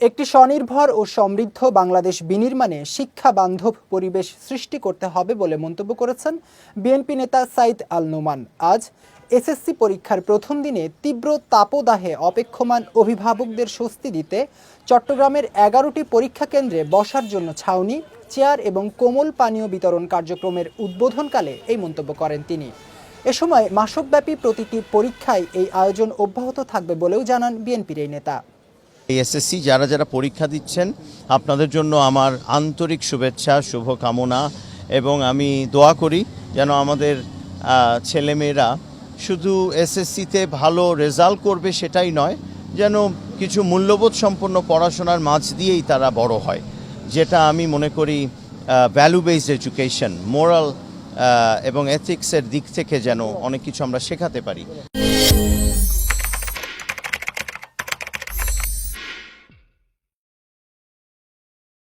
একটি স্বনির্ভর ও সমৃদ্ধ বাংলাদেশ বিনির্মাণে শিক্ষা বান্ধব পরিবেশ সৃষ্টি করতে হবে বলে মন্তব্য করেছেন বিএনপি নেতা সাইদ আল নোমান। আজ এসএসসি পরীক্ষার প্রথম দিনে তীব্র তাপদাহে অপেক্ষমান অভিভাবকদের স্বস্তি দিতে চট্টগ্রামের 11টি পরীক্ষা কেন্দ্রে বসার জন্য ছাউনি, চেয়ার এবং কোমল পানীয় বিতরণ কার্যক্রমের উদ্বোধনকালে এই মন্তব্য করেন তিনি। এ সময় মাসব্যাপী প্রতিটি পরীক্ষায় এই আয়োজন অব্যাহত থাকবে বলেও জানান বিএনপির এই নেতা। এসএসসি যারা যারা পরীক্ষা দিচ্ছেন আপনাদের জন্য আমার আন্তরিক শুভেচ্ছা, শুভকামনা, এবং আমি দোয়া করি যেন আমাদের ছেলেমেয়েরা শুধু এসএসসিতে ভালো রেজাল্ট করবে সেটাই নয়, যেন কিছু মূল্যবোধ সম্পন্ন পড়াশোনার মাঝ দিয়েই তারা বড় হয়, যেটা আমি মনে করি ভ্যালু বেসড এডুকেশন, মোরাল এবং এথিক্সের দিক থেকে যেন অনেক কিছু আমরা শেখাতে পারি।